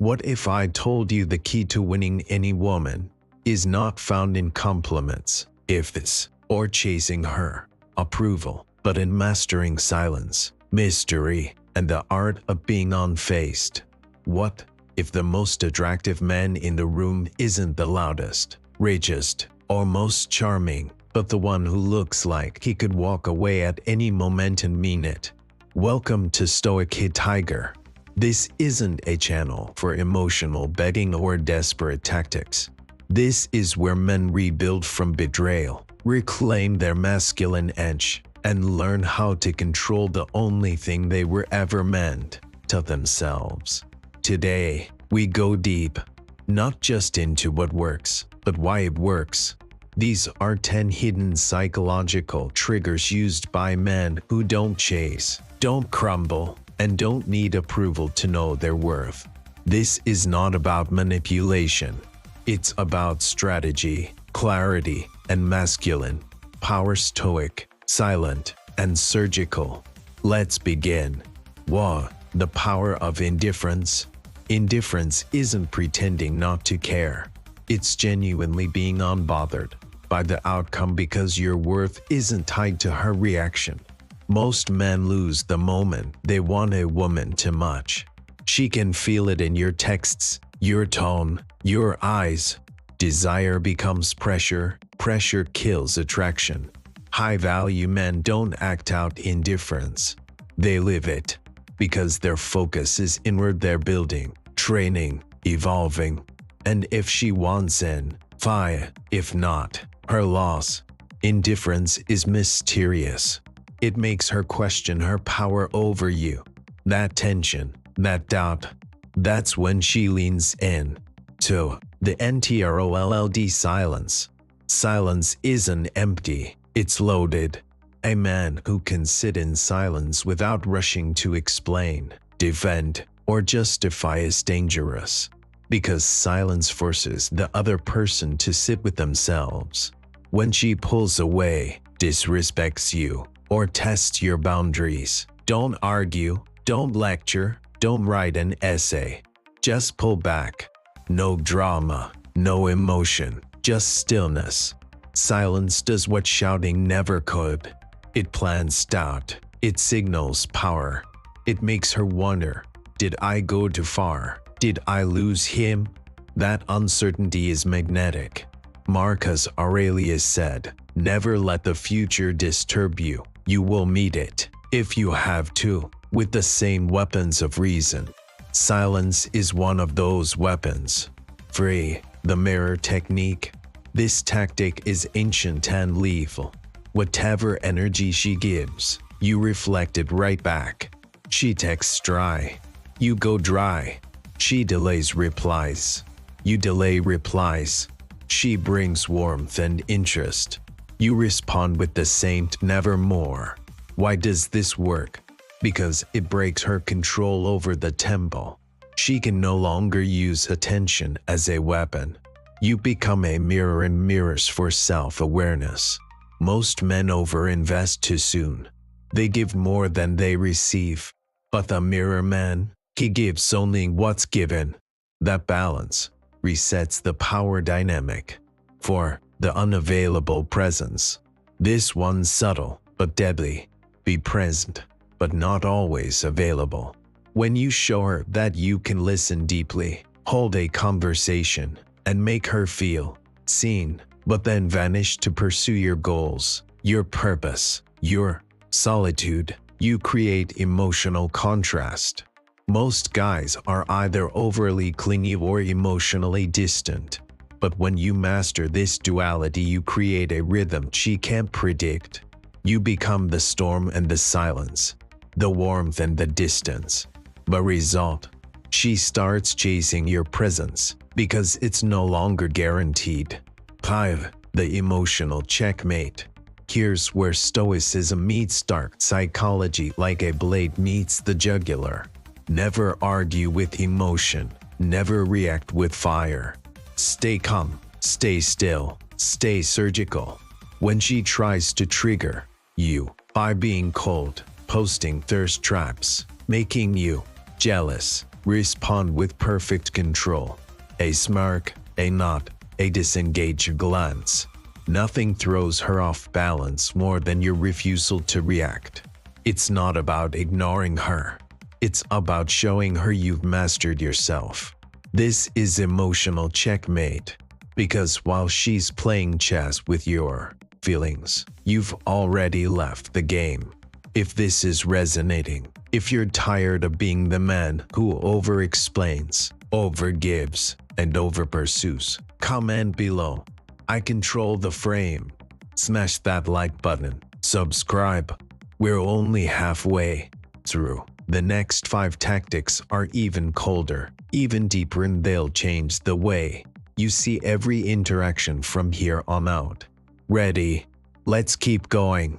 What if I told you the key to winning any woman is not found in compliments, ifs, or chasing her approval, but in mastering silence, mystery, and the art of being unfazed? What if the most attractive man in the room isn't the loudest, richest, or most charming, but the one who looks like he could walk away at any moment and mean it? Welcome to Stoic Tiger. This isn't a channel for emotional betting or desperate tactics. This is where men rebuild from betrayal, reclaim their masculine edge, and learn how to control the only thing they were ever meant to themselves. Today, we go deep, not just into what works, but why it works. These are 10 hidden psychological triggers used by men who don't chase, don't crumble, and don't need approval to know their worth. This is not about manipulation. It's about strategy, clarity, and masculine power. Stoic, silent, and surgical. Let's begin. 1. The power of indifference. Indifference isn't pretending not to care. It's genuinely being unbothered by the outcome because your worth isn't tied to her reaction. Most men lose the moment they want a woman too much. She can feel it in your texts, your tone, your eyes. Desire becomes pressure. Pressure kills attraction. High-value men don't act out indifference. They live it, because their focus is inward. They're building, training, evolving. And if she wants in, fine. If not, her loss. Indifference is mysterious. It makes her question her power over you. That tension, that doubt, that's when she leans in. 2. The NTROLLD silence. Silence isn't empty, it's loaded. A man who can sit in silence without rushing to explain, defend, or justify is dangerous. Because silence forces the other person to sit with themselves. When she pulls away, disrespects you, or tests your boundaries, don't argue, don't lecture, don't write an essay. Just pull back. No drama, no emotion, just stillness. Silence does what shouting never could. It plants doubt. It signals power. It makes her wonder, did I go too far? Did I lose him? That uncertainty is magnetic. Marcus Aurelius said, never let the future disturb you. You will meet it, if you have to, with the same weapons of reason. Silence is one of those weapons. 3. The mirror technique. This tactic is ancient and lethal. Whatever energy she gives, you reflect it right back. She texts dry. You go dry. She delays replies. You delay replies. She brings warmth and interest. You respond with the same, never more. Why does this work? Because it breaks her control over the tempo. She can no longer use attention as a weapon. You become a mirror and mirrors for self-awareness. Most men overinvest too soon. They give more than they receive. But the mirror man, he gives only what's given. That balance resets the power dynamic. 4. The unavailable presence. This one's subtle but deadly. Be present, but not always available. When you show her that you can listen deeply, hold a conversation, and make her feel seen, but then vanish to pursue your goals, your purpose, your solitude, you create emotional contrast. Most guys are either overly clingy or emotionally distant. But when you master this duality, you create a rhythm she can't predict. You become the storm and the silence, the warmth and the distance. The result? She starts chasing your presence because it's no longer guaranteed. 5. The emotional checkmate. Here's where Stoicism meets dark psychology, like a blade meets the jugular. Never argue with emotion. Never react with fire. Stay calm, stay still, stay surgical. When she tries to trigger you by being cold, posting thirst traps, making you jealous, Respond with perfect control. A smirk, a nod, a disengaged glance. Nothing throws her off balance more than your refusal to react. It's not about ignoring her. It's about showing her you've mastered yourself. This is emotional checkmate, because while she's playing chess with your feelings, you've already left the game. If this is resonating, if you're tired of being the man who over-explains, over-gives, and over-pursues, comment below. I control the frame. Smash that like button. Subscribe. We're only halfway through. The next 5 tactics are even colder, even deeper, and they'll change the way you see every interaction from here on out. Ready? Let's keep going.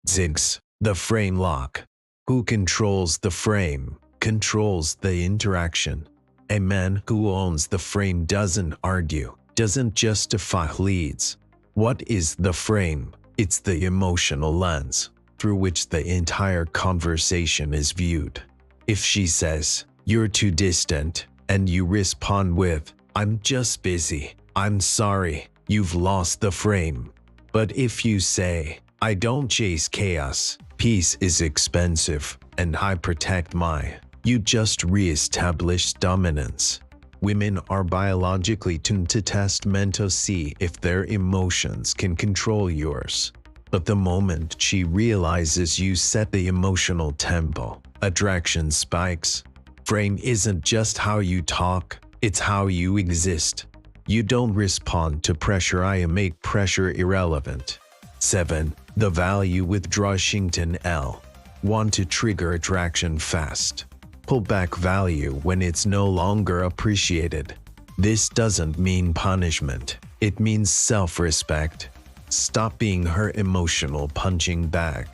6. The frame lock. Who controls the frame controls the interaction. A man who owns the frame doesn't argue, doesn't justify leads. What is the frame? It's the emotional lens through which the entire conversation is viewed. If she says, "You're too distant," and you respond with, "I'm just busy," "I'm sorry," you've lost the frame. But if you say, "I don't chase chaos, peace is expensive, and I protect my," you just re-establish dominance. Women are biologically tuned to test men to see if their emotions can control yours. But the moment she realizes you set the emotional tempo, attraction spikes. Frame isn't just how you talk, it's how you exist. You don't respond to pressure, I make pressure irrelevant. 7. The value withdrawing. L. Want to trigger attraction fast. Pull back value when it's no longer appreciated. This doesn't mean punishment, it means self-respect. Stop being her emotional punching bag.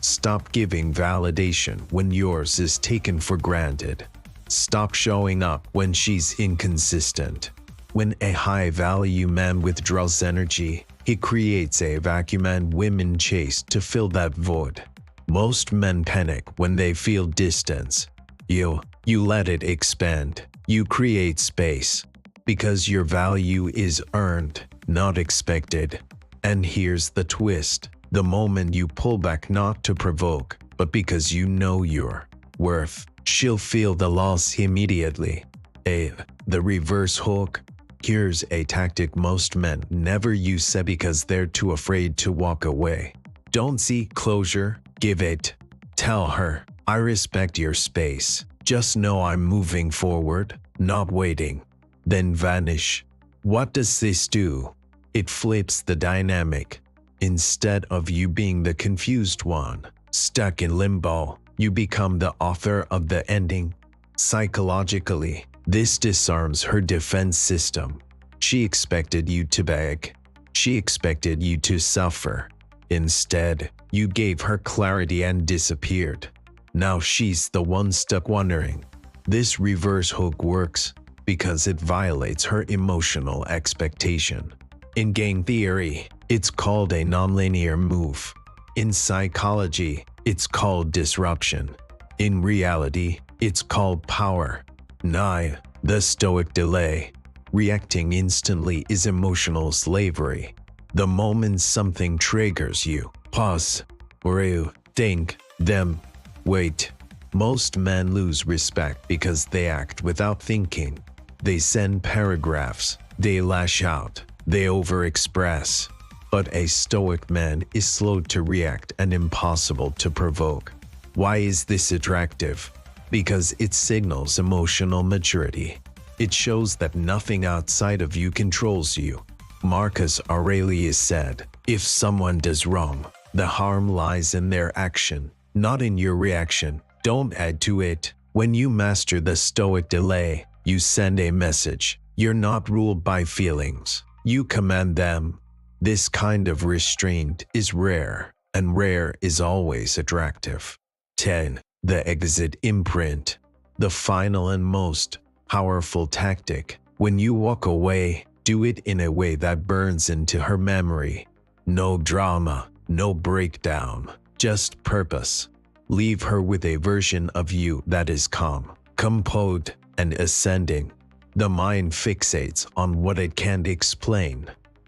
Stop giving validation when yours is taken for granted. Stop showing up when she's inconsistent. When a high-value man withdraws energy, he creates a vacuum and women chase to fill that void. Most men panic when they feel distance. You let it expand. You create space. Because your value is earned, not expected. And here's the twist. The moment you pull back not to provoke, but because you know your worth, she'll feel the loss immediately. The reverse hook. Here's a tactic most men never use because they're too afraid to walk away. Don't seek closure, give it. Tell her, "I respect your space. Just know I'm moving forward, not waiting." Then vanish. What does this do? It flips the dynamic. Instead of you being the confused one, stuck in limbo, you become the author of the ending. Psychologically, this disarms her defense system. She expected you to beg. She expected you to suffer. Instead, you gave her clarity and disappeared. Now she's the one stuck wondering. This reverse hook works because it violates her emotional expectation. In game theory, it's called a nonlinear move. In psychology, it's called disruption. In reality, it's called power. 9. The Stoic delay. Reacting instantly is emotional slavery. The moment something triggers you, pause, or you think, then wait. Most men lose respect because they act without thinking. They send paragraphs, they lash out, they overexpress. But a Stoic man is slow to react and impossible to provoke. Why is this attractive? Because it signals emotional maturity. It shows that nothing outside of you controls you. Marcus Aurelius said, "If someone does wrong, the harm lies in their action, not in your reaction. Don't add to it." When you master the Stoic delay, you send a message. You're not ruled by feelings. You command them. This kind of restraint is rare, and rare is always attractive. 10. The exit imprint. The final and most powerful tactic. When you walk away, do it in a way that burns into her memory. No drama, no breakdown, just purpose. Leave her with a version of you that is calm, composed, and ascending. The mind fixates on what it can't explain.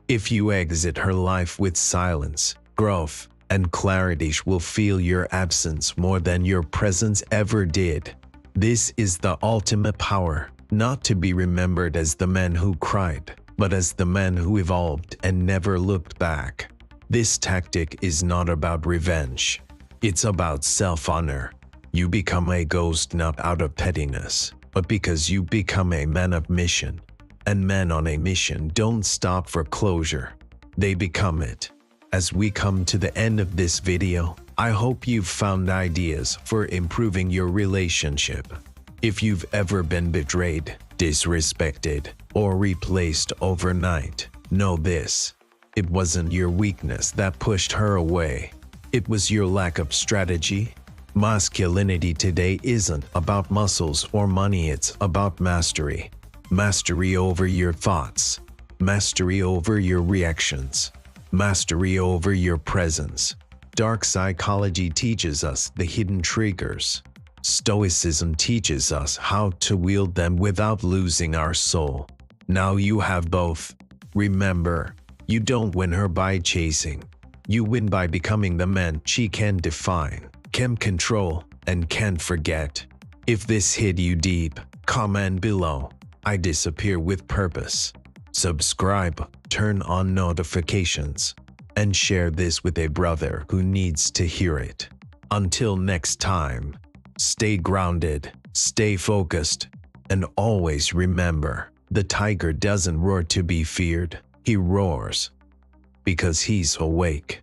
If you exit her life with silence, growth, and clarity, she will feel your absence more than your presence ever did. This is the ultimate power, not to be remembered as the man who cried, but as the man who evolved and never looked back. This tactic is not about revenge. It's about self-honor. You become a ghost not out of pettiness, but because you become a man of mission. And men on a mission don't stop for closure. They become it. As we come to the end of this video, I hope you've found ideas for improving your relationship. If you've ever been betrayed, disrespected, or replaced overnight, know this. It wasn't your weakness that pushed her away. It was your lack of strategy. Masculinity today isn't about muscles or money, it's about mastery. Mastery over your thoughts. Mastery over your reactions. Mastery over your presence. Dark psychology teaches us the hidden triggers. Stoicism teaches us how to wield them without losing our soul. Now you have both. Remember, you don't win her by chasing. You win by becoming the man she can define, can control, and can't forget. If this hit you deep, comment below. I disappear with purpose. Subscribe, turn on notifications, and share this with a brother who needs to hear it. Until next time, stay grounded, stay focused, and always remember, the tiger doesn't roar to be feared. He roars because he's awake.